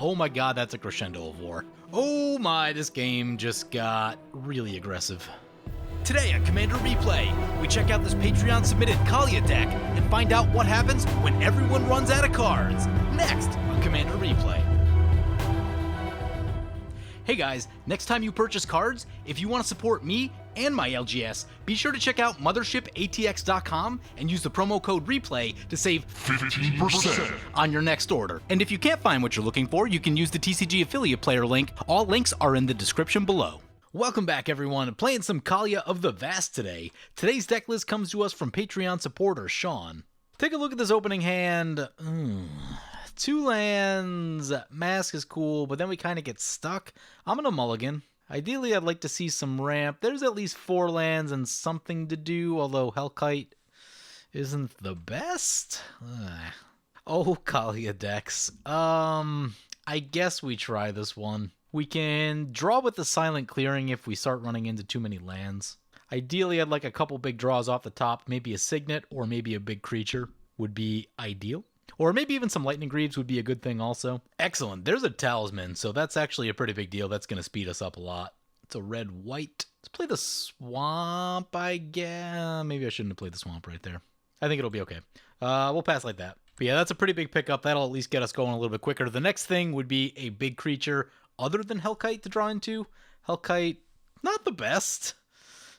Oh my god, that's a crescendo of war. Oh my, this game just got really aggressive. Today on Commander Replay, we check out this Patreon-submitted Kaalia deck and find out what happens when everyone runs out of cards. Next on Commander Replay. Hey guys, next time you purchase cards, if you want to support me and my LGS, be sure to check out MothershipATX.com and use the promo code REPLAY to save 15% on your next order. And if you can't find what you're looking for, you can use the TCG affiliate player link. All links are in the description below. Welcome back everyone, playing some Kaalia of the Vast today. Today's deck list comes to us from Patreon supporter Sean. Take a look at this opening hand. 2 lands, Mask is cool, but then we kind of get stuck. I'm gonna mulligan. Ideally, I'd like to see some ramp. There's at least 4 lands and something to do, although Hellkite isn't the best. Oh, Kaalia decks. I guess we try this one. We can draw with the Silent Clearing if we start running into too many lands. Ideally, I'd like a couple big draws off the top. Maybe a Signet or maybe a big creature would be ideal. Or maybe even some Lightning Greaves would be a good thing also. Excellent. There's a Talisman, so that's actually a pretty big deal. That's going to speed us up a lot. It's a red-white. Let's play the Swamp, I guess. Maybe I shouldn't have played the Swamp right there. I think it'll be okay. We'll pass like that. But yeah, that's a pretty big pickup. That'll at least get us going a little bit quicker. The next thing would be a big creature other than Hellkite to draw into. Hellkite, not the best.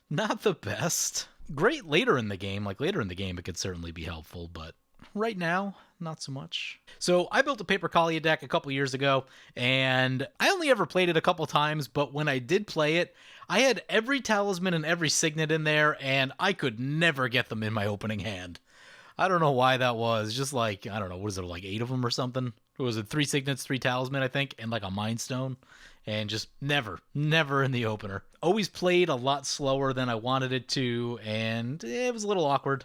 Not the best. Great later in the game. Like later in the game, it could certainly be helpful, but right now, not so much. So I built a paper Kaalia deck a couple years ago, and I only ever played it a couple times, but when I did play it, I had every Talisman and every Signet in there, and I could never get them in my opening hand. I don't know why that was. Just like, I don't know, what is there, like 8 of them or something? What was it, 3 Signets, 3 Talisman, I think, and like a Mind Stone? And just never in the opener. Always played a lot slower than I wanted it to, and it was a little awkward.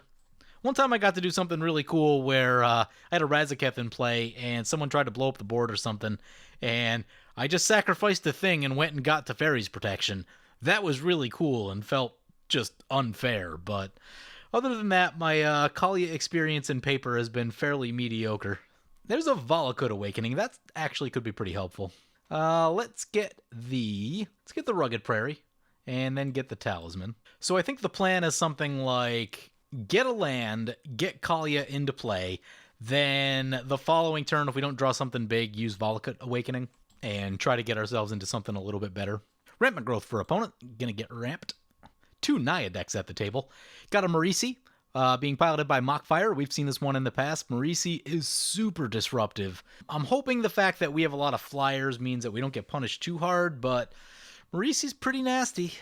One time I got to do something really cool where I had a Razaketh in play and someone tried to blow up the board or something, and I just sacrificed the thing and went and got Teferi's protection. That was really cool and felt just unfair, but other than that, my Kaalia experience in paper has been fairly mediocre. There's a Valakut Awakening. That actually could be pretty helpful. Let's get the Rugged Prairie and then get the Talisman. So I think the plan is something like get a land, get Kaalia into play, then the following turn, if we don't draw something big, use Valakut Awakening, and try to get ourselves into something a little bit better. Rampant Growth for opponent, gonna get ramped. 2 Naya decks at the table. Got a Marisi, being piloted by Mockfire. We've seen this one in the past. Marisi is super disruptive. I'm hoping the fact that we have a lot of flyers means that we don't get punished too hard, but Marisi's pretty nasty.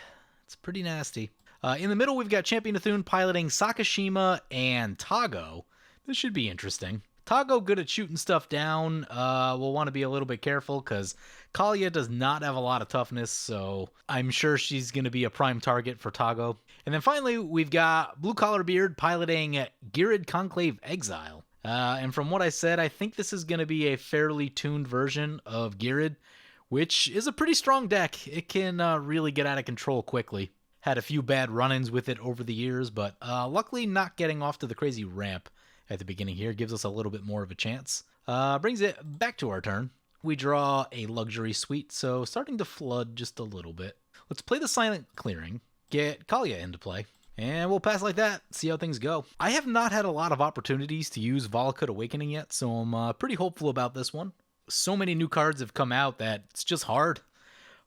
It's pretty nasty. In the middle, we've got Champion Athune piloting Sakashima and Toggo. This should be interesting. Toggo good at shooting stuff down. We'll want to be a little bit careful because Kaalia does not have a lot of toughness, so I'm sure she's going to be a prime target for Toggo. And then finally, we've got Blue Collar Beard piloting Ghired Conclave Exile. And from what I said, I think this is going to be a fairly tuned version of Ghired, which is a pretty strong deck. It can really get out of control quickly. Had a few bad run-ins with it over the years, but luckily not getting off to the crazy ramp at the beginning here gives us a little bit more of a chance. Brings it back to our turn. We draw a Luxury Suite, so starting to flood just a little bit. Let's play the Silent Clearing, get Kaalia into play, and we'll pass like that, see how things go. I have not had a lot of opportunities to use Valakut Awakening yet, so I'm pretty hopeful about this one. So many new cards have come out that it's just hard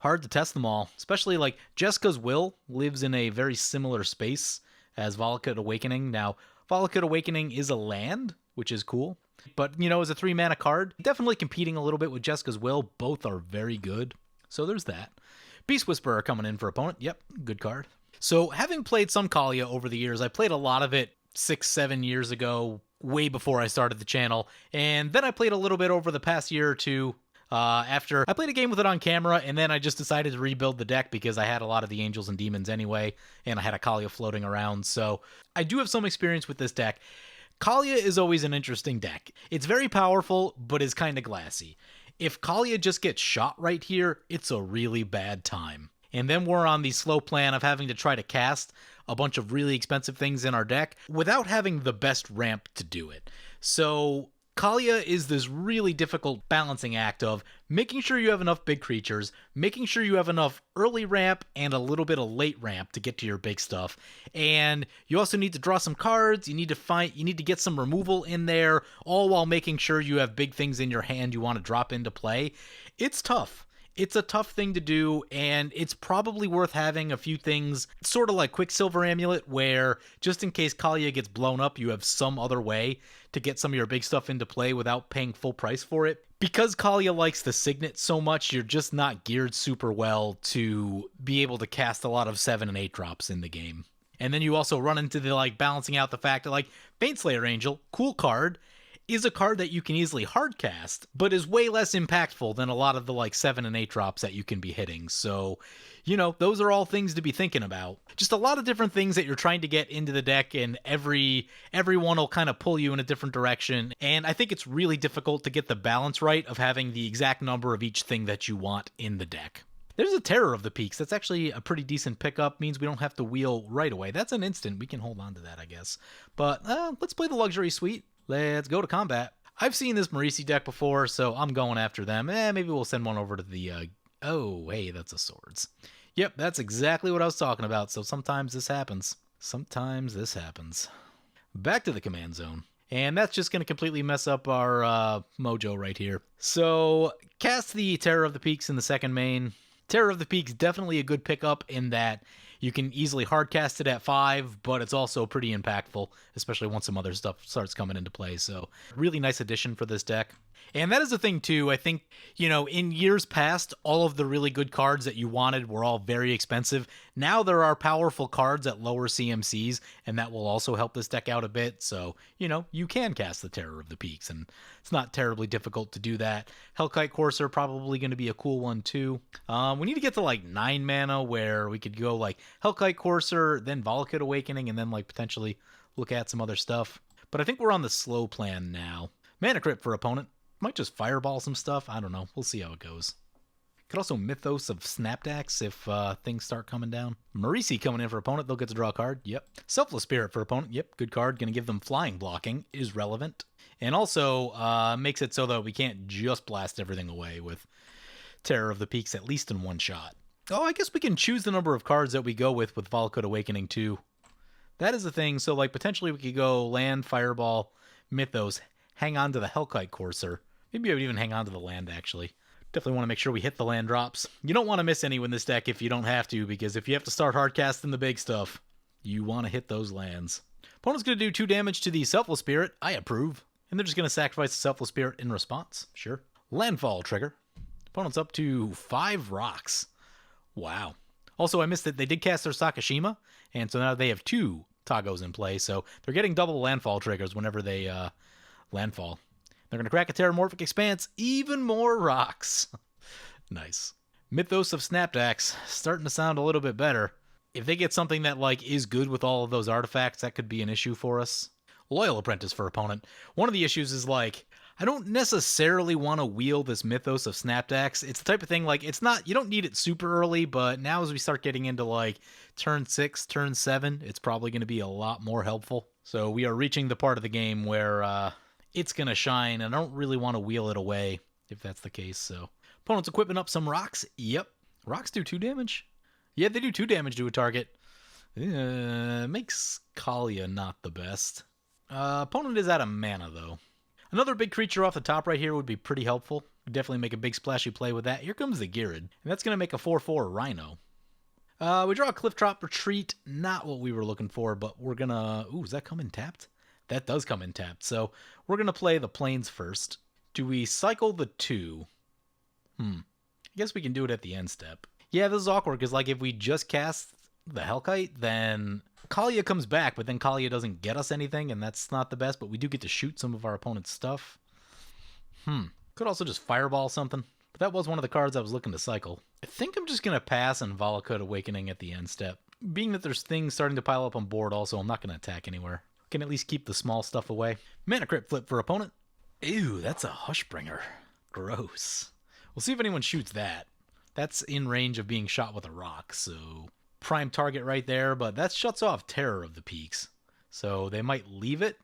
to test them all, especially like Jeska's Will lives in a very similar space as Valakut Awakening. Now, Valakut Awakening is a land, which is cool, but, you know, as a 3-mana card, definitely competing a little bit with Jeska's Will. Both are very good, so there's that. Beast Whisperer coming in for opponent. Yep, good card. So, having played some Kaalia over the years, I played a lot of it 6-7 years ago, way before I started the channel, and then I played a little bit over the past year or two, after I played a game with it on camera, and then I just decided to rebuild the deck because I had a lot of the Angels and Demons anyway, and I had a Kaalia floating around, so I do have some experience with this deck. Kaalia is always an interesting deck. It's very powerful, but is kind of glassy. If Kaalia just gets shot right here, it's a really bad time. And then we're on the slow plan of having to try to cast a bunch of really expensive things in our deck without having the best ramp to do it. So Kaalia is this really difficult balancing act of making sure you have enough big creatures, making sure you have enough early ramp and a little bit of late ramp to get to your big stuff. And you also need to draw some cards, you need to get some removal in there, all while making sure you have big things in your hand you want to drop into play. It's tough. It's a tough thing to do, and it's probably worth having a few things, sort of like Quicksilver Amulet, where just in case Kaalia gets blown up, you have some other way to get some of your big stuff into play without paying full price for it. Because Kaalia likes the Signet so much, you're just not geared super well to be able to cast a lot of 7 and 8 drops in the game. And then you also run into the balancing out the fact that Fateslayer Angel, cool card, is a card that you can easily hardcast, but is way less impactful than a lot of the 7 and 8 drops that you can be hitting. So, those are all things to be thinking about. Just a lot of different things that you're trying to get into the deck, and everyone will kind of pull you in a different direction. And I think it's really difficult to get the balance right of having the exact number of each thing that you want in the deck. There's a Terror of the Peaks. That's actually a pretty decent pickup. Means we don't have to wheel right away. That's an instant. We can hold on to that, I guess. But let's play the Luxury Suite. Let's go to combat. I've seen this Marisi deck before, so I'm going after them. Maybe we'll send one over to the... Oh, hey, that's a Swords. Yep, that's exactly what I was talking about, so sometimes this happens. Back to the command zone. And that's just going to completely mess up our mojo right here. So, cast the Terror of the Peaks in the second main. Terror of the Peaks, definitely a good pickup in that you can easily hardcast it at 5, but it's also pretty impactful, especially once some other stuff starts coming into play. So, really nice addition for this deck. And that is the thing, too. I think, in years past, all of the really good cards that you wanted were all very expensive. Now there are powerful cards at lower CMCs, and that will also help this deck out a bit. So, you can cast the Terror of the Peaks, and it's not terribly difficult to do that. Hellkite Courser probably going to be a cool one, too. We need to get to, 9 mana, where we could go, Hellkite Courser, then Volakut Awakening, and then, potentially look at some other stuff. But I think we're on the slow plan now. Mana Crypt for opponent. Might just fireball some stuff. I don't know. We'll see how it goes. Could also Mythos of Snapdax if things start coming down. Marisi coming in for opponent. They'll get to draw a card. Yep. Selfless Spirit for opponent. Yep. Good card. Going to give them flying blocking. Is relevant. And also makes it so that we can't just blast everything away with Terror of the Peaks, at least in one shot. Oh, I guess we can choose the number of cards that we go with Volakut Awakening too. That is the thing. So potentially we could go land, fireball, Mythos, hang on to the Hellkite Courser. Maybe I would even hang on to the land, actually. Definitely want to make sure we hit the land drops. You don't want to miss any in this deck if you don't have to, because if you have to start hardcasting the big stuff, you want to hit those lands. Opponent's going to do 2 damage to the Selfless Spirit. I approve. And they're just going to sacrifice the Selfless Spirit in response. Sure. Landfall trigger. Opponent's up to 5 rocks. Wow. Also, I missed that they did cast their Sakashima, and so now they have 2 Toggos in play, so they're getting double landfall triggers whenever they landfall. They're going to crack a Terramorphic Expanse, even more rocks. Nice. Mythos of Snapdax, starting to sound a little bit better. If they get something that is good with all of those artifacts, that could be an issue for us. Loyal Apprentice for opponent. One of the issues is I don't necessarily want to wheel this Mythos of Snapdax. It's the type of thing it's not, you don't need it super early, but now as we start getting into turn 6, turn 7, it's probably going to be a lot more helpful. So we are reaching the part of the game where it's going to shine, and I don't really want to wheel it away if that's the case. So opponent's equipping up some rocks. Yep. Rocks do 2 damage. Yeah, they do 2 damage to a target. Makes Kaalia not the best. Opponent is out of mana, though. Another big creature off the top right here would be pretty helpful. We'd definitely make a big splashy play with that. Here comes the Ghired, and that's going to make a 4/4 Rhino. We draw a Cliff Drop Retreat. Not what we were looking for, but we're going to... Ooh, does that come in tapped? That does come in tapped, so we're going to play the Plains first. Do we cycle the 2? I guess we can do it at the end step. Yeah, this is awkward, because if we just cast the Hellkite, then Kaalia comes back, but then Kaalia doesn't get us anything, and that's not the best, but we do get to shoot some of our opponent's stuff. Could also just fireball something, but that was one of the cards I was looking to cycle. I think I'm just going to pass on Volakut Awakening at the end step. Being that there's things starting to pile up on board also, I'm not going to attack anywhere. Can at least keep the small stuff away. Mana Crypt flip for opponent. Ew, that's a Hushbringer. Gross. We'll see if anyone shoots that. That's in range of being shot with a rock, so prime target right there, but that shuts off Terror of the Peaks. So they might leave it,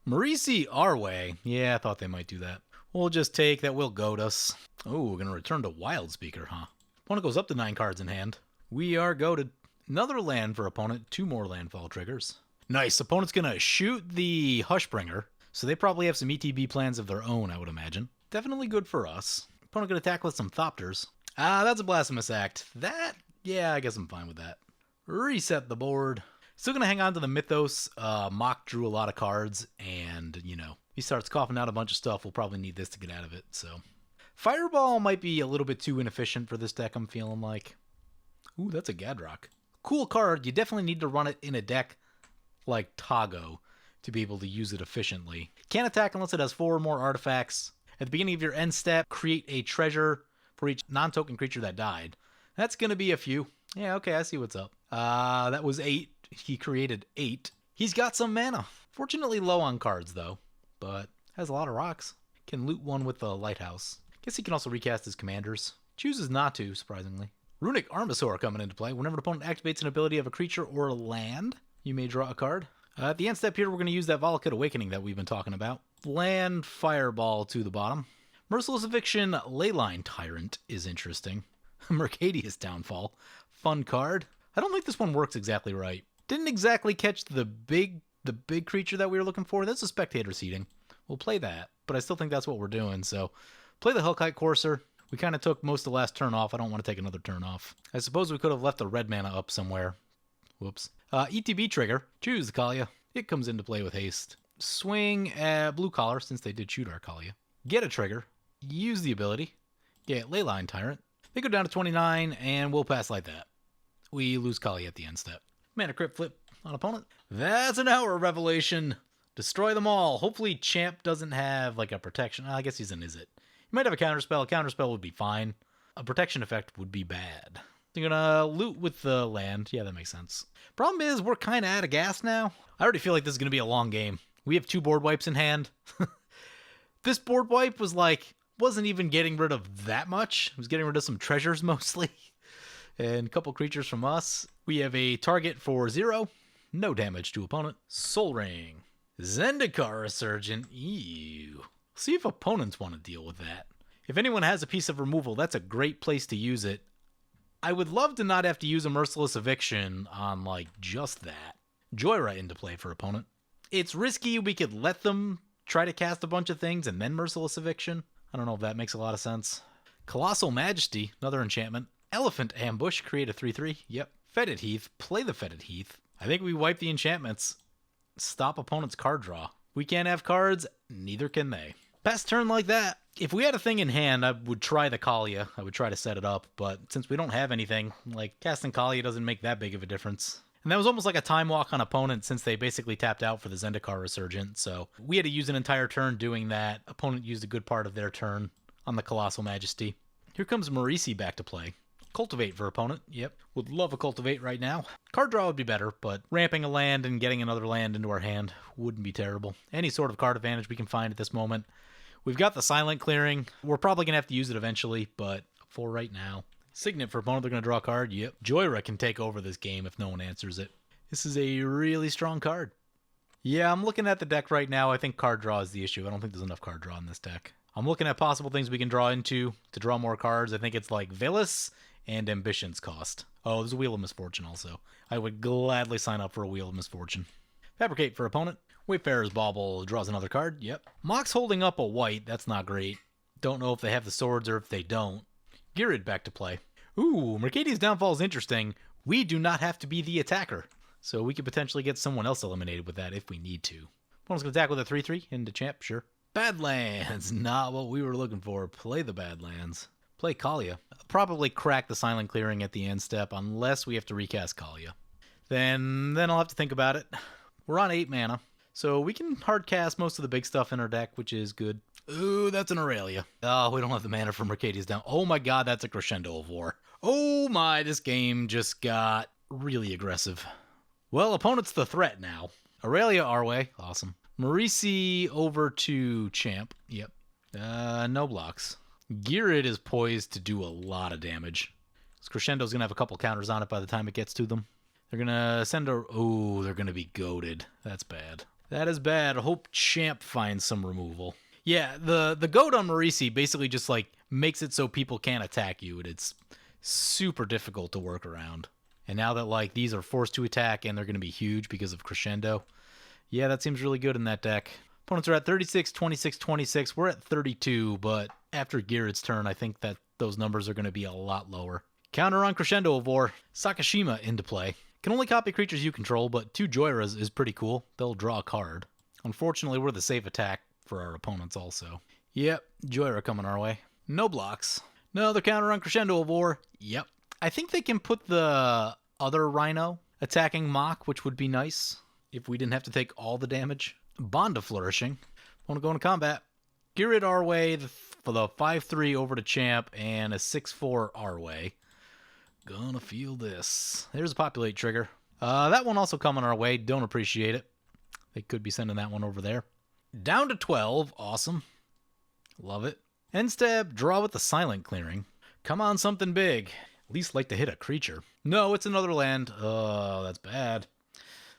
Marisi our way. Yeah, I thought they might do that. We'll just take that will goad us. Oh, we're going to return to Wild Speaker, huh? Opponent goes up to 9 cards in hand. We are goaded. Another land for opponent. 2 more landfall triggers. Nice. Opponent's going to shoot the Hushbringer. So they probably have some ETB plans of their own, I would imagine. Definitely good for us. Opponent going to attack with some Thopters. That's a Blasphemous Act. Yeah, I guess I'm fine with that. Reset the board. Still going to hang on to the Mythos. Mock drew a lot of cards, and, he starts coughing out a bunch of stuff. We'll probably need this to get out of it, so. Fireball might be a little bit too inefficient for this deck, I'm feeling like. Ooh, that's a Gadrock. Cool card. You definitely need to run it in a deck like Toggo to be able to use it efficiently. Can't attack unless it has 4 or more artifacts. At the beginning of your end step, create a treasure for each non-token creature that died. That's going to be a few. Yeah, okay, I see what's up. That was 8. He created 8. He's got some mana. Fortunately low on cards, though, but has a lot of rocks. Can loot one with the Lighthouse. Guess he can also recast his commanders. Chooses not to, surprisingly. Runic Armasaur coming into play. Whenever an opponent activates an ability of a creature or a land, you may draw a card. At the end step here, we're going to use that Volakut Awakening that we've been talking about. Land Fireball to the bottom. Merciless Eviction Leyline Tyrant is interesting. Mercadius Downfall. Fun card. I don't think this one works exactly right. Didn't exactly catch the big creature that we were looking for. That's a Spectator Seeding. We'll play that, but I still think that's what we're doing, so play the Hellkite Courser. We kind of took most of the last turn off. I don't want to take another turn off. I suppose we could have left the red mana up somewhere. Whoops. ETB trigger. Choose the Kaalia. It comes into play with haste. Swing blue collar, since they did shoot our Kaalia. Get a trigger. Use the ability. Get Leyline Tyrant. They go down to 29, and we'll pass like that. We lose Kaalia at the end step. Mana Crypt flip on opponent. That's an Hour Revelation. Destroy them all. Hopefully Champ doesn't have like a protection. I guess he's an Is It. He might have a counterspell. A counterspell would be fine. A protection effect would be bad. You're gonna loot with the land. Yeah, that makes sense. Problem is, we're kind of out of gas now. I already feel like this is gonna be a long game. We have 2 board wipes in hand. This board wipe wasn't even getting rid of that much. It was getting rid of some treasures mostly. And a couple creatures from us. We have a target for 0. No damage to opponent. Soul Ring. Zendikar Resurgent. Ew. See if opponents want to deal with that. If anyone has a piece of removal, that's a great place to use it. I would love to not have to use a Merciless Eviction on, just that. Joyra into play for opponent. It's risky. We could let them try to cast a bunch of things and then Merciless Eviction. I don't know if that makes a lot of sense. Colossal Majesty, another enchantment. Elephant Ambush, create a 3/3. Yep. Fetid Heath, play the Fetid Heath. I think we wipe the enchantments. Stop opponent's card draw. We can't have cards, neither can they. Best turn like that. If we had a thing in hand, I would try the Kaalia. I would try to set it up, but since we don't have anything, casting Kaalia doesn't make that big of a difference. And that was almost like a time walk on opponent since they basically tapped out for the Zendikar Resurgent, so we had to use an entire turn doing that. Opponent used a good part of their turn on the Colossal Majesty. Here comes Marisi back to play. Cultivate for opponent. Yep. Would love a Cultivate right now. Card draw would be better, but ramping a land and getting another land into our hand wouldn't be terrible. Any sort of card advantage we can find at this moment. We've got the Silent Clearing. We're probably going to have to use it eventually, but for right now. Signet for opponent, they're going to draw a card. Yep. Joyra can take over this game if no one answers it. This is a really strong card. Yeah, I'm looking at the deck right now. I think card draw is the issue. I don't think there's enough card draw in this deck. I'm looking at possible things we can draw into to draw more cards. I think it's like Velis and Ambition's cost. Oh, there's a Wheel of Misfortune also. I would gladly sign up for a Wheel of Misfortune. Fabricate for opponent. Wayfarer's Bauble draws another card. Yep. Mock's holding up a white. That's not great. Don't know if they have the swords or if they don't. Ghired back to play. Ooh, Mercadius Downfall is interesting. We do not have to be the attacker, so we could potentially get someone else eliminated with that if we need to. Opponent's going to attack with a 3/3 into Champ, sure. Badlands, not what we were looking for. Play the Badlands. Play Kaalia. Probably crack the Silent Clearing at the end step unless we have to recast Kaalia. Then I'll have to think about it. We're on 8 mana, so we can hardcast most of the big stuff in our deck, which is good. Ooh, that's an Aurelia. Oh, we don't have the mana for Mercadius down. Oh my god, that's a Crescendo of War. Oh my, this game just got really aggressive. Well, opponent's the threat now. Aurelia our way. Awesome. Marisi over to Champ. Yep. No blocks. Ghired is poised to do a lot of damage. This Crescendo's going to have a couple counters on it by the time it gets to them. They're going to send a... Oh, they're going to be goated. That's bad. That is bad. Hope Champ finds some removal. Yeah, the goat on Marisi basically just like makes it so people can't attack you, and it's super difficult to work around. And now that like these are forced to attack and they're going to be huge because of Crescendo, yeah, that seems really good in that deck. Opponents are at 36, 26, 26. We're at 32, but after Ghired's turn, I think that those numbers are going to be a lot lower. Counter on Crescendo of War. Sakashima into play. Can only copy creatures you control, but 2 Joyras is pretty cool. They'll draw a card. Unfortunately, we're the safe attack for our opponents also. Yep, Joyra coming our way. No blocks. No, they're counter on Crescendo of War. Yep. I think they can put the other Rhino attacking Mach, which would be nice if we didn't have to take all the damage. Bond of Flourishing. Want to go into combat. Ghired our way for the 5-3 over to Champ and a 6-4 our way. Gonna feel this. There's a Populate trigger. That one also coming our way. Don't appreciate it. They could be sending that one over there. Down to 12. Awesome. Love it. End step. Draw with the Silent Clearing. Come on, something big. At least like to hit a creature. No, it's another land. Oh, that's bad.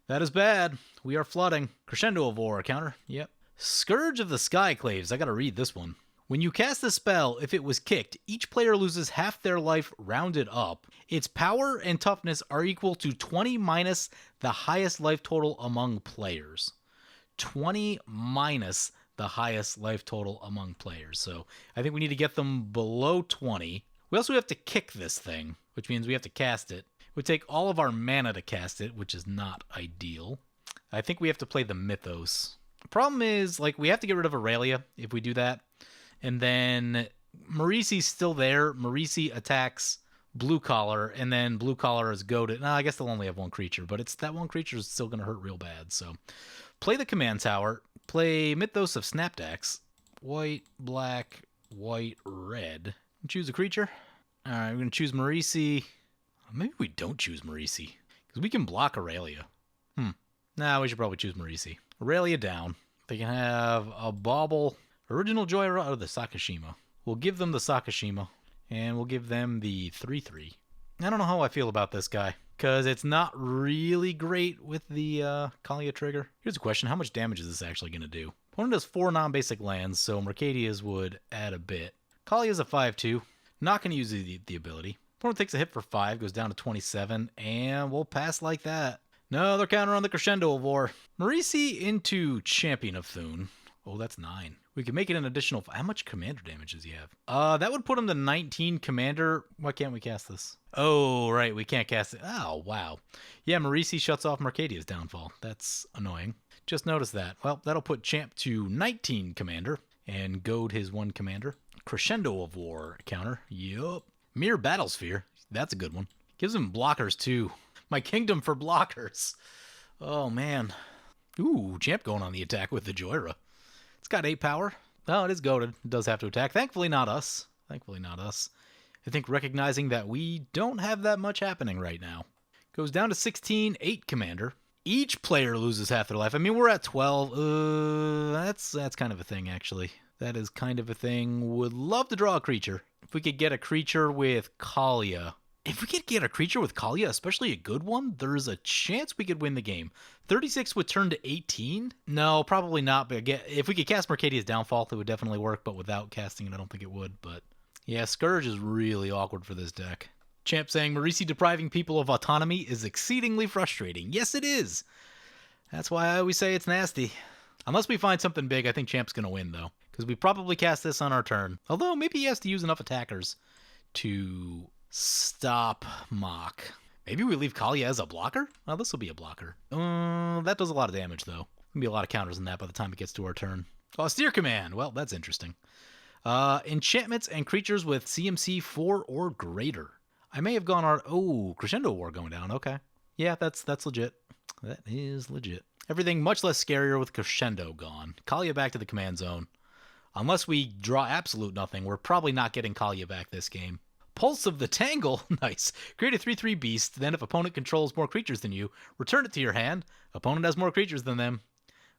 That is bad. We are flooding. Crescendo of War. Counter. Yep. Scourge of the Skyclaves. I gotta read this one. When you cast a spell, if it was kicked, each player loses half their life rounded up. Its power and toughness are equal to 20 minus the highest life total among players. 20 minus the highest life total among players. So I think we need to get them below 20. We also have to kick this thing, which means we have to cast it. We take all of our mana to cast it, which is not ideal. I think we have to play the Mythos. The problem is, like, we have to get rid of Aurelia if we do that. And then Marisi's still there. Marisi attacks Blue Collar, and then Blue Collar is goaded. No, I guess they'll only have one creature, but it's that one creature is still going to hurt real bad. So play the Command Tower. Play Mythos of Snapdax. White, black, white, red. Choose a creature. All right, we're going to choose Marisi. Maybe we don't choose Marisi, because we can block Aurelia. Nah, we should probably choose Marisi. Aurelia down. They can have a Bauble, Original Joyra, or the Sakashima. We'll give them the Sakashima, and we'll give them the 3-3. I don't know how I feel about this guy, because it's not really great with the Kaalia trigger. Here's a question. How much damage is this actually going to do? Opponent does 4 non-basic lands, so Mercadia's would add a bit. Kaalia's a 5-2. Not going to use the ability. Opponent takes a hit for 5, goes down to 27, and we'll pass like that. No, they're counter on the Crescendo of War. Marisi into Champion of Thune. Oh, that's 9. We can make it an additional... How much commander damage does he have? That would put him to 19 commander. Why can't we cast this? Oh, right, we can't cast it. Oh, wow. Yeah, Marisi shuts off Mercadia's downfall. That's annoying. Just noticed that. Well, that'll put Champ to 19 commander and goad his 1 commander. Crescendo of War counter. Yup. Mere Battlesphere. That's a good one. Gives him blockers, too. My kingdom for blockers. Oh, man. Ooh, Champ going on the attack with the Joyra. It's got 8 power. Oh, it is goaded. It does have to attack. Thankfully, not us. Thankfully, not us. I think recognizing that we don't have that much happening right now. Goes down to 16, 8 commander. Each player loses half their life. I mean, we're at 12. That's kind of a thing, actually. That is kind of a thing. Would love to draw a creature. If we could get a creature with Kaalia. If we could get a creature with Kaalia, especially a good one, there's a chance we could win the game. 36 would turn to 18? No, probably not. But again, if we could cast Mercadia's Downfall, it would definitely work. But without casting it, I don't think it would. But yeah, Scourge is really awkward for this deck. Champ saying, Marisi depriving people of autonomy is exceedingly frustrating. Yes, it is. That's why I always say it's nasty. Unless we find something big, I think Champ's going to win, though. Because we probably cast this on our turn. Although, maybe he has to use enough attackers to stop Mach. Maybe we leave Kaalia as a blocker? Oh, this will be a blocker. That does a lot of damage, though. There'll be a lot of counters in that by the time it gets to our turn. Austere Command. Well, that's interesting. Enchantments and creatures with CMC 4 or greater. I may have gone our... Oh, Crescendo War going down. Okay. Yeah, that's legit. That is legit. Everything much less scarier with Crescendo gone. Kaalia back to the command zone. Unless we draw absolute nothing, we're probably not getting Kaalia back this game. Pulse of the Tangle. Nice. Create a 3/3 beast. Then if opponent controls more creatures than you, return it to your hand. Opponent has more creatures than them.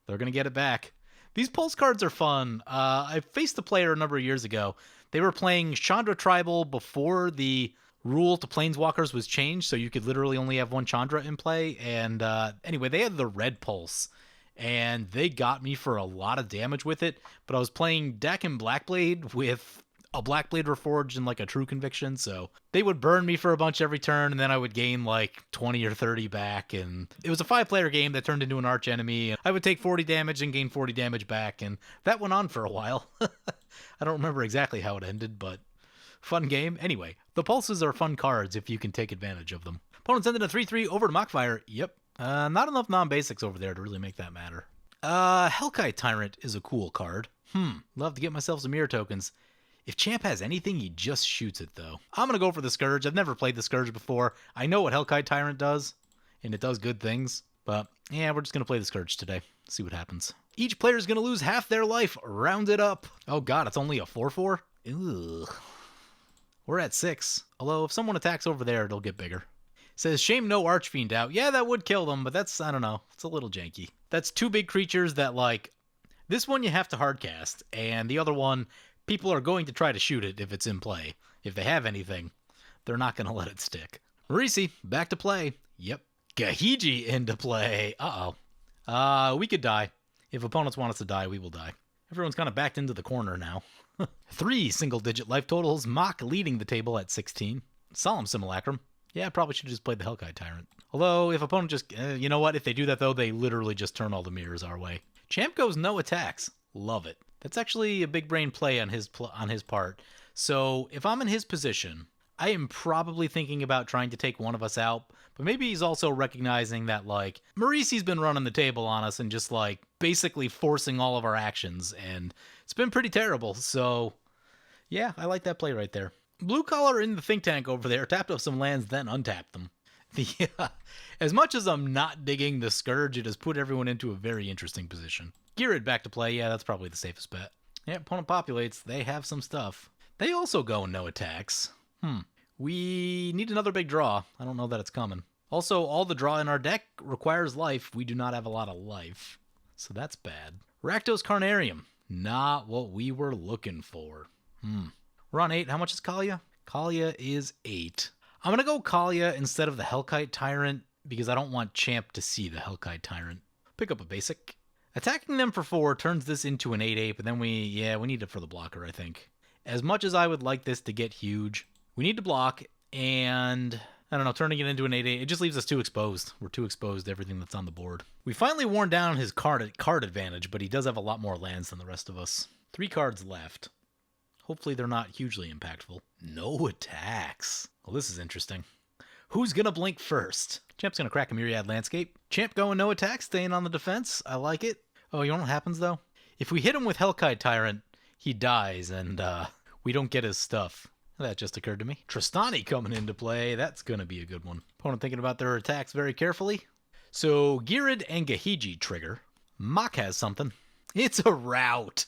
They're going to get it back. These Pulse cards are fun. I faced a player a number of years ago. They were playing Chandra Tribal before the rule to Planeswalkers was changed, so you could literally only have 1 Chandra in play. And anyway, they had the red Pulse. and they got me for a lot of damage with it, but I was playing deck and Blackblade with a Blackblade Reforged and like a True Conviction, so they would burn me for a bunch every turn, and then I would gain like 20 or 30 back, and it was a 5-player game that turned into an arch enemy, and I would take 40 damage and gain 40 damage back, and that went on for a while. I don't remember exactly how it ended, but fun game. Anyway, the Pulses are fun cards if you can take advantage of them. Opponent sending a 3-3 over to Mockfire. Yep. Not enough non-basics over there to really make that matter. Hellkite Tyrant is a cool card. Love to get myself some mirror tokens. If Champ has anything, he just shoots it, though. I'm going to go for the Scourge. I've never played the Scourge before. I know what Hellkite Tyrant does, and it does good things. But, yeah, we're just going to play the Scourge today. See what happens. Each player is going to lose half their life. Round it up. Oh, God, it's only a 4-4? Ugh. We're at 6. Although, if someone attacks over there, it'll get bigger. Says, shame no Archfiend out. Yeah, that would kill them, but that's, I don't know. It's a little janky. That's 2 big creatures that, like, this one you have to hardcast, and the other one, people are going to try to shoot it if it's in play. If they have anything, they're not going to let it stick. Marisi, back to play. Yep. Gahiji into play. Uh-oh. We could die. If opponents want us to die, we will die. Everyone's kind of backed into the corner now. 3 single-digit life totals. Mock leading the table at 16. Solemn Simulacrum. Yeah, I probably should have just played the Hellkite Tyrant. Although, if opponent just... you know what? If they do that, though, they literally just turn all the mirrors our way. Champ goes no attacks. Love it. That's actually a big brain play on his part. So, if I'm in his position, I am probably thinking about trying to take one of us out, but maybe he's also recognizing that, like, Marisi's been running the table on us and just, like, basically forcing all of our actions, and it's been pretty terrible, so, yeah, I like that play right there. Blue Collar in the think tank over there tapped up some lands, then untapped them. As much as I'm not digging the Scourge, it has put everyone into a very interesting position. Ghired back to play, yeah, that's probably the safest bet. Yeah, opponent populates, they have some stuff. They also go no attacks. We need another big draw. I don't know that it's coming. Also, all the draw in our deck requires life. We do not have a lot of life, so that's bad. Rakdos Carnarium, not what we were looking for. We're on 8. How much is Kaalia? Kaalia is 8. I'm going to go Kaalia instead of the Hellkite Tyrant because I don't want Champ to see the Hellkite Tyrant. Pick up a basic. Attacking them for 4 turns this into an 8-8, but then we need it for the blocker, I think. As much as I would like this to get huge, we need to block, and I don't know, turning it into an 8-8, it just leaves us too exposed. We're too exposed to everything that's on the board. We finally worn down his card advantage, but he does have a lot more lands than the rest of us. 3 cards left. Hopefully they're not hugely impactful. No attacks. Well, this is interesting. Who's gonna blink first? Champ's gonna crack a Myriad Landscape. Champ going no attacks, staying on the defense. I like it. Oh, you know what happens, though? If we hit him with Hellkite Tyrant, he dies, and we don't get his stuff. That just occurred to me. Tristani coming into play. That's going to be a good one. Opponent thinking about their attacks very carefully. So, Ghired and Gahiji trigger. Mock has something. It's a rout.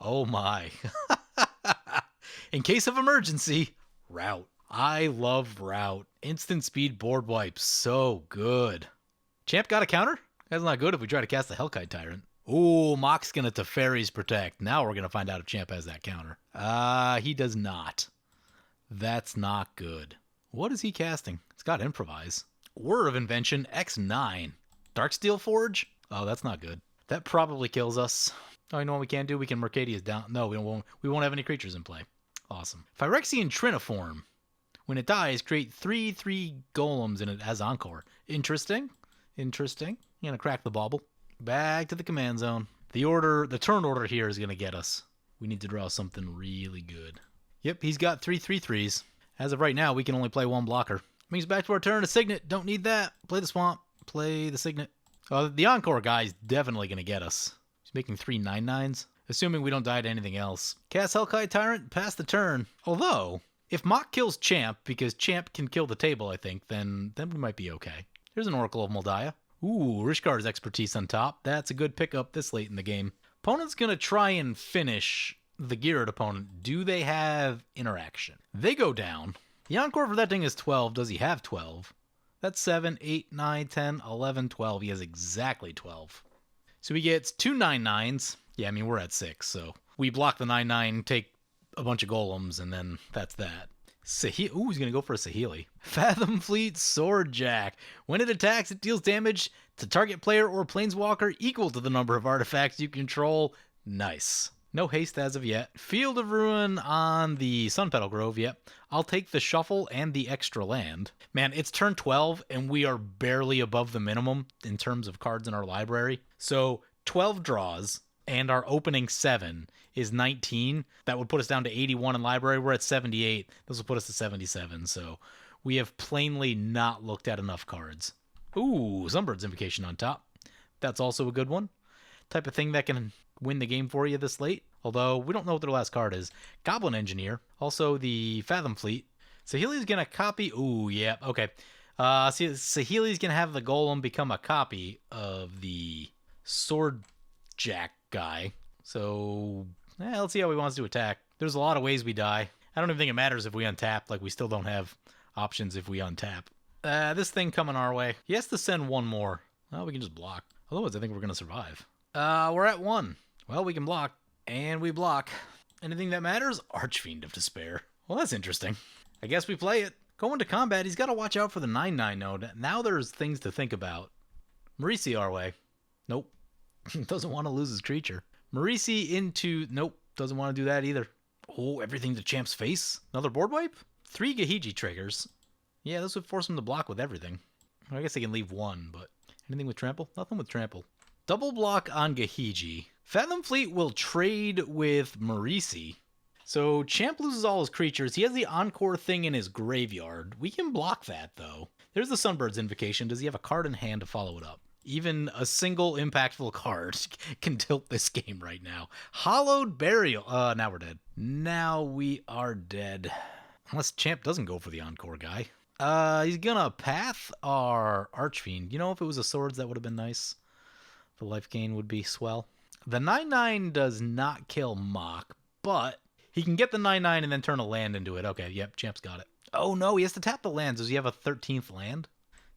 Oh my. In case of emergency, rout. I love rout. Instant speed board wipe. So good. Champ got a counter? That's not good if we try to cast the Hellkite Tyrant. Ooh, Mock's going to Teferi's Protect. Now we're going to find out if Champ has that counter. He does not. That's not good. What is he casting? It's got Improvise. Whir of Invention, X9. Darksteel Forge? Oh, that's not good. That probably kills us. Oh, you know what we can do? We can Mercadius down. No, we won't have any creatures in play. Awesome. Phyrexian Triniform. When it dies, create 3/3 golems in it as Encore. Interesting. Interesting. I'm gonna crack the bauble. Back to the command zone. The turn order here is gonna get us. We need to draw something really good. Yep, he's got 3/3s. As of right now, we can only play 1 blocker. Brings back to our turn a Signet. Don't need that. Play the Swamp. Play the Signet. The Encore guy is definitely gonna get us. He's making 3 9/9s. Assuming we don't die to anything else. Cast Hellkite Tyrant, pass the turn. Although, if Mock kills Champ, because Champ can kill the table, I think, then we might be okay. Here's an Oracle of Moldiah. Ooh, Rishkar's Expertise on top. That's a good pickup this late in the game. Opponent's going to try and finish the Ghired opponent. Do they have interaction? They go down. The Encore for that thing is 12. Does he have 12? That's 7, 8, 9, 10, 11, 12. He has exactly 12. So he gets 2 9/9s. Yeah, I mean, we're at 6, so we block the 9/9, take a bunch of golems, and then that's that. Ooh, he's going to go for a Saheeli. Fathom Fleet Sword Jack. When it attacks, it deals damage to target player or planeswalker equal to the number of artifacts you control. Nice. No haste as of yet. Field of Ruin on the Sun Petal Grove, yep. I'll take the shuffle and the extra land. Man, it's turn 12, and we are barely above the minimum in terms of cards in our library. So 12 draws, and our opening 7 is 19. That would put us down to 81 in library. We're at 78. This will put us to 77, so we have plainly not looked at enough cards. Ooh, Sunbird's Invocation on top. That's also a good one. Type of thing that can win the game for you this late, although we don't know what their last card is. Goblin Engineer, also the Fathom Fleet. Saheeli's gonna copy. Ooh, yeah, okay. Saheeli's gonna have the Golem become a copy of the Sword Jack guy. So, let's see how he wants to attack. There's a lot of ways we die. I don't even think it matters if we untap. Like, we still don't have options if we untap. This thing coming our way. He has to send one more. Well, we can just block. Otherwise, I think we're gonna survive. We're at 1. Well, we can block. And we block. Anything that matters? Archfiend of Despair. Well, that's interesting. I guess we play it. Going to combat, he's got to watch out for the 9/9 node. Now there's things to think about. Marisi our way. Nope. Doesn't want to lose his creature. Marisi into... Nope. Doesn't want to do that either. Oh, everything to Champ's face? Another board wipe? 3 Gahiji triggers. Yeah, this would force him to block with everything. I guess he can leave 1, but... Anything with trample? Nothing with trample. Double block on Gahiji. Fathom Fleet will trade with Marisi. So Champ loses all his creatures. He has the Encore thing in his graveyard. We can block that, though. There's the Sunbird's Invocation. Does he have a card in hand to follow it up? Even a single impactful card can tilt this game right now. Hallowed Burial. Now we're dead. Now we are dead. Unless Champ doesn't go for the Encore guy. He's gonna path our Archfiend. You know, if it was a Swords, that would have been nice. The life gain would be swell. The 9/9 does not kill Mock, but he can get the 9/9 and then turn a land into it. Okay, yep, Champ's got it. Oh no, he has to tap the lands. Does he have a 13th land?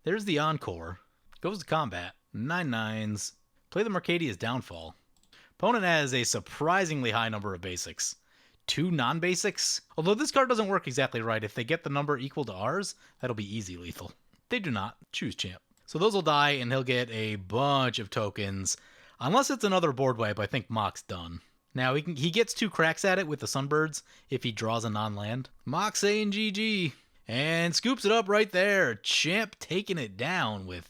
There's the Encore. Goes to combat. 9/9s. Play the Mercadia's Downfall. Opponent has a surprisingly high number of basics. 2 non-basics. Although this card doesn't work exactly right. If they get the number equal to ours, that'll be easy lethal. They do not. Choose Champ. So those will die, and he'll get a bunch of tokens. Unless it's another board wipe, I think Mock's done. Now, he gets 2 cracks at it with the Sunbirds if he draws a non-land. Mock saying GG. And scoops it up right there. Champ taking it down with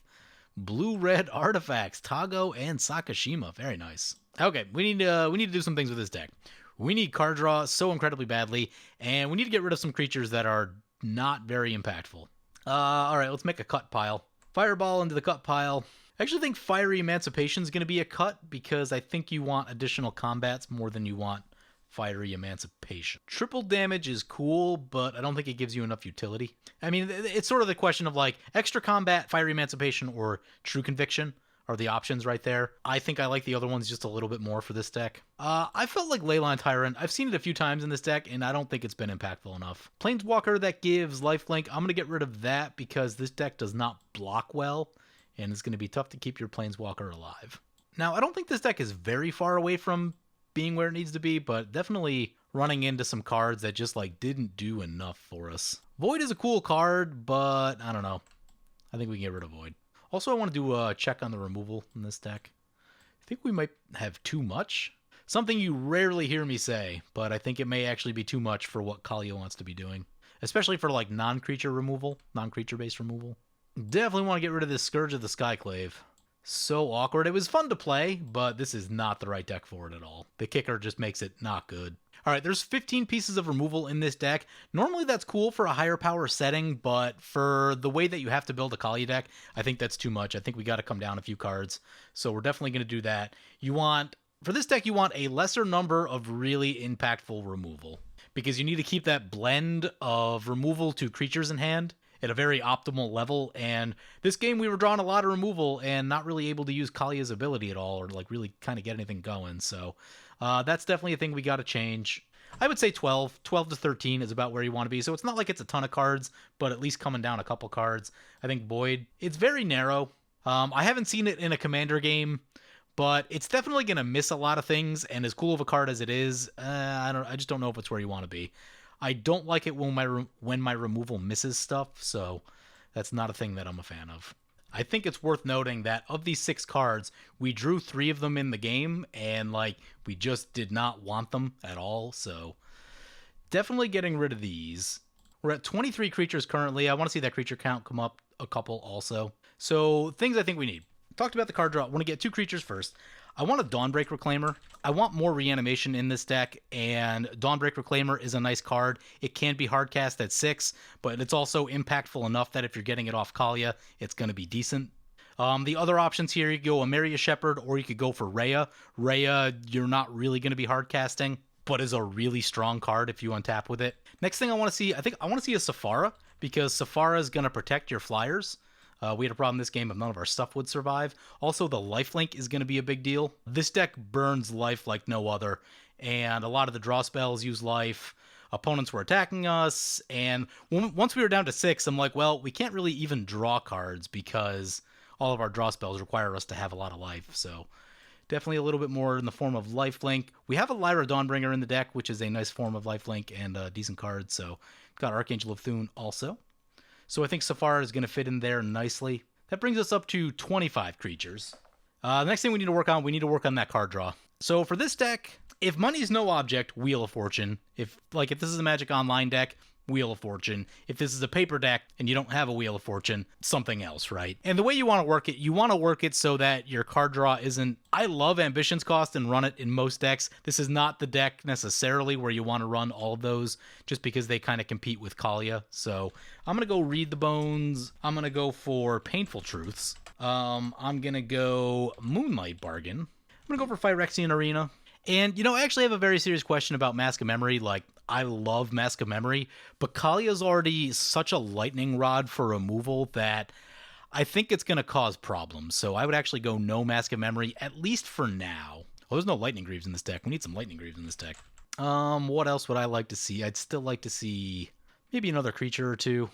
blue-red artifacts. Toggo and Sakashima. Very nice. Okay, we need to do some things with this deck. We need card draw so incredibly badly, and we need to get rid of some creatures that are not very impactful. Alright, let's make a cut pile. Fireball into the cut pile. I actually think Fiery Emancipation is going to be a cut because I think you want additional combats more than you want Fiery Emancipation. Triple damage is cool, but I don't think it gives you enough utility. I mean, it's sort of the question of like extra combat, Fiery Emancipation, or True Conviction are the options right there. I think I like the other ones just a little bit more for this deck. I felt like Leyline Tyrant. I've seen it a few times in this deck, and I don't think it's been impactful enough. Planeswalker that gives lifelink, I'm going to get rid of that because this deck does not block well, and it's going to be tough to keep your Planeswalker alive. Now, I don't think this deck is very far away from being where it needs to be, but definitely running into some cards that just like didn't do enough for us. Void is a cool card, but I don't know. I think we can get rid of Void. Also, I want to do a check on the removal in this deck. I think we might have too much. Something you rarely hear me say, but I think it may actually be too much for what Kaalia wants to be doing. Especially for like non-creature removal, non-creature based removal. Definitely want to get rid of this Scourge of the Skyclave. So awkward. It was fun to play, but this is not the right deck for it at all. The kicker just makes it not good. Alright, there's 15 pieces of removal in this deck. Normally that's cool for a higher power setting, but for the way that you have to build a Kaalia deck, I think that's too much. I think we got to come down a few cards. So we're definitely going to do that. For this deck, you want a lesser number of really impactful removal, because you need to keep that blend of removal to creatures in hand at a very optimal level, and this game we were drawing a lot of removal and not really able to use Kaalia's ability at all, or like really kind of get anything going, so that's definitely a thing we got to change. I would say 12 to 13 is about where you want to be, so it's not like it's a ton of cards, but at least coming down a couple cards. I think Void, it's very narrow. I haven't seen it in a Commander game, but it's definitely going to miss a lot of things, and as cool of a card as it is, I just don't know if it's where you want to be. I don't like it when my removal misses stuff, so that's not a thing that I'm a fan of. I think it's worth noting that of these 6 cards, we drew 3 of them in the game, and like we just did not want them at all, so definitely getting rid of these. We're at 23 creatures currently. I want to see that creature count come up a couple also. So things I think we need. Talked about the card draw. I want to get 2 creatures first. I want a Dawnbreak Reclaimer. I want more reanimation in this deck, and Dawnbreak Reclaimer is a nice card. It can be hardcast at 6, but it's also impactful enough that if you're getting it off Kaalia, it's going to be decent. The other options here, you could go Ameria Shepherd, or you could go for Rhea. Rhea, you're not really going to be hardcasting, but is a really strong card if you untap with it. Next thing I want to see, I want to see a Sephara, because Sephara is going to protect your flyers. We had a problem this game if none of our stuff would survive. Also, the lifelink is going to be a big deal. This deck burns life like no other, and a lot of the draw spells use life. Opponents were attacking us, and once we were down to 6, I'm like, well, we can't really even draw cards because all of our draw spells require us to have a lot of life, so definitely a little bit more in the form of lifelink. We have a Lyra Dawnbringer in the deck, which is a nice form of lifelink and a decent card, so we've got Archangel of Thune also. So I think Sephara is going to fit in there nicely. That brings us up to 25 creatures. The next thing we need to work on that card draw. So for this deck, if money is no object, Wheel of Fortune. If this is a Magic Online deck, Wheel of Fortune. If this is a paper deck and you don't have a Wheel of Fortune, something else, right? And the way you want to work it so that your card draw isn't... I love Ambitions Cost and run it in most decks. This is not the deck necessarily where you want to run all of those just because they kind of compete with Kaalia. So I'm going to go Read the Bones. I'm going to go for Painful Truths. I'm going to go Moonlight Bargain. I'm going to go for Phyrexian Arena. And, I actually have a very serious question about Mask of Memory. I love Mask of Memory, but Kaalia's already such a lightning rod for removal that I think it's going to cause problems. So I would actually go no Mask of Memory, at least for now. Oh, there's no Lightning Greaves in this deck. We need some Lightning Greaves in this deck. What else would I like to see? I'd still like to see maybe another creature or two.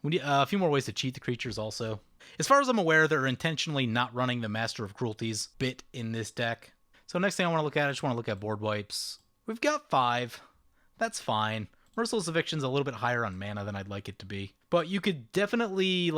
We need a few more ways to cheat the creatures also. As far as I'm aware, they're intentionally not running the Master of Cruelties bit in this deck. So next thing I want to look at, I just want to look at board wipes. We've got 5. That's fine. Merciless Eviction's a little bit higher on mana than I'd like it to be. But you could definitely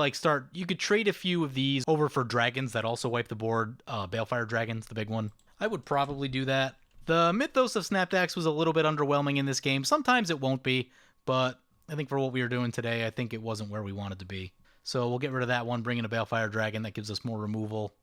you could trade a few of these over for dragons that also wipe the board. Balefire Dragons, the big one. I would probably do that. The Mythos of Snapdax was a little bit underwhelming in this game. Sometimes it won't be, but I think for what we were doing today, I think it wasn't where we wanted to be. So we'll get rid of that one, bring in a Balefire Dragon. That gives us more removal.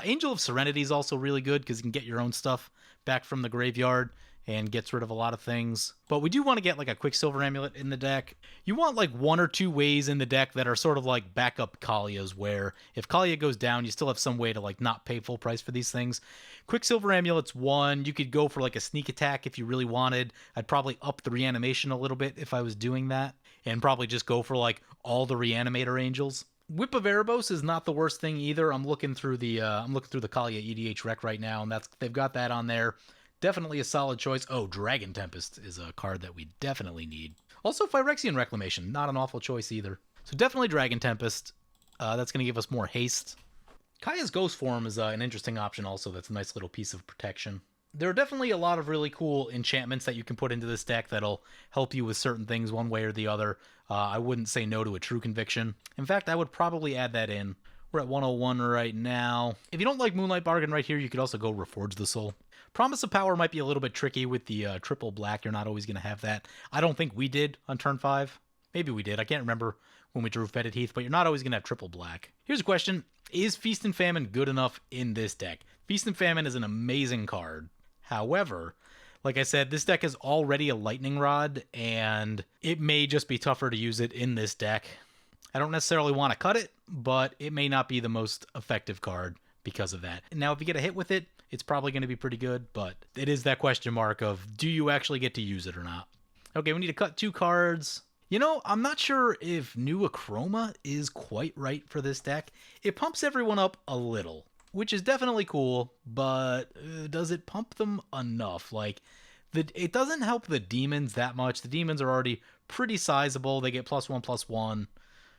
Angel of Serenity is also really good because you can get your own stuff back from the graveyard and gets rid of a lot of things. But we do want to get a Quicksilver Amulet in the deck. You want 1 or 2 ways in the deck that are sort of like backup Kaalias, where if Kaalia goes down, you still have some way to not pay full price for these things. Quicksilver Amulet's one. You could go for a sneak attack if you really wanted. I'd probably up the reanimation a little bit if I was doing that, and probably just go for all the Reanimator Angels. Whip of Erebos is not the worst thing either. I'm looking through the Kaalia EDH rec right now, and they've got that on there. Definitely a solid choice. Oh, Dragon Tempest is a card that we definitely need. Also, Phyrexian Reclamation, not an awful choice either. So definitely Dragon Tempest. That's going to give us more haste. Kaya's Ghost Form is an interesting option also. That's a nice little piece of protection. There are definitely a lot of really cool enchantments that you can put into this deck that'll help you with certain things one way or the other. I wouldn't say no to a True Conviction. In fact, I would probably add that in. We're at 101 right now. If you don't like Moonlight Bargain right here, you could also go Reforge the Soul. Promise of Power might be a little bit tricky with the triple black. You're not always going to have that. I don't think we did on turn 5. Maybe we did. I can't remember when we drew Fetid Heath, but you're not always going to have triple black. Here's a question. Is Feast and Famine good enough in this deck? Feast and Famine is an amazing card. However, like I said, this deck is already a Lightning Rod, and it may just be tougher to use it in this deck. I don't necessarily want to cut it, but it may not be the most effective card because of that. Now, if you get a hit with it, it's probably going to be pretty good, but it is that question mark of, do you actually get to use it or not? Okay, we need to cut 2 cards. I'm not sure if New Achroma is quite right for this deck. It pumps everyone up a little, which is definitely cool, but does it pump them enough? It doesn't help the demons that much. The demons are already pretty sizable. They get +1/+1. It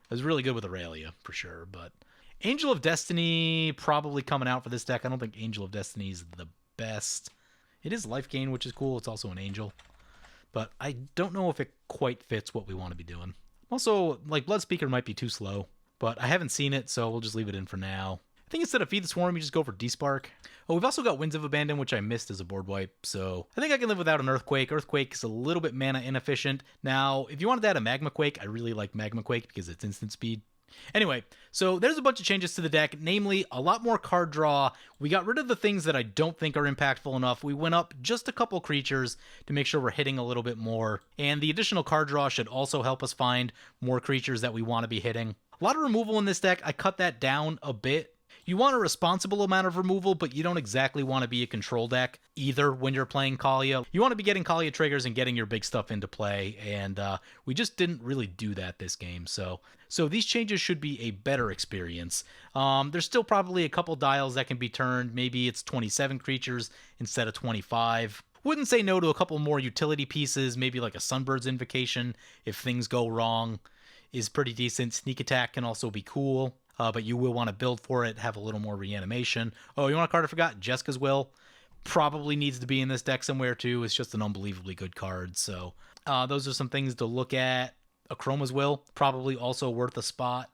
was really good with Aurelia, for sure, but Angel of Destiny probably coming out for this deck. I don't think Angel of Destiny is the best. It is life gain, which is cool. It's also an angel. but I don't know if it quite fits what we want to be doing. Also, like, Bloodspeaker might be too slow, but I haven't seen it, so we'll just leave it in for now. I think instead of Feed the Swarm, you just go for Despark. Oh, we've also got Winds of Abandon, which I missed as a board wipe, so I think I can live without an Earthquake. Earthquake is a little bit mana inefficient. Now, if you wanted to add a Magma Quake, I really like Magma Quake because it's instant speed. Anyway, so there's a bunch of changes to the deck, namely a lot more card draw. We got rid of the things that I don't think are impactful enough. We went up just a couple creatures to make sure we're hitting a little bit more. And the additional card draw should also help us find more creatures that we want to be hitting. A lot of removal in this deck. I cut that down a bit. You want a responsible amount of removal, but you don't exactly want to be a control deck either when you're playing Kaalia. You want to be getting Kaalia triggers and getting your big stuff into play, and we just didn't really do that this game. So these changes should be a better experience. There's still probably a couple dials that can be turned. Maybe it's 27 creatures instead of 25. Wouldn't say no to a couple more utility pieces, maybe like a Sunbird's Invocation if things go wrong is pretty decent. Sneak Attack can also be cool. But you will want to build for it, have a little more reanimation. Oh, you want a card I forgot? Jessica's Will. Probably needs to be in this deck somewhere too. It's just an unbelievably good card. So those are some things to look at. Chroma's Will, probably also worth a spot.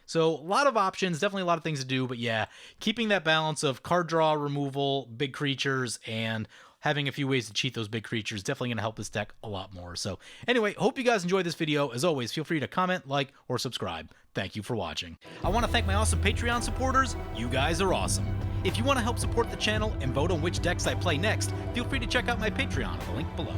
So a lot of options, definitely a lot of things to do. But yeah, keeping that balance of card draw, removal, big creatures, and having a few ways to cheat those big creatures definitely going to help this deck a lot more. So anyway, hope you guys enjoyed this video. As always, feel free to comment, like, or subscribe. Thank you for watching. I want to thank my awesome Patreon supporters. You guys are awesome. If you want to help support the channel and vote on which decks I play next, feel free to check out my Patreon at the link below.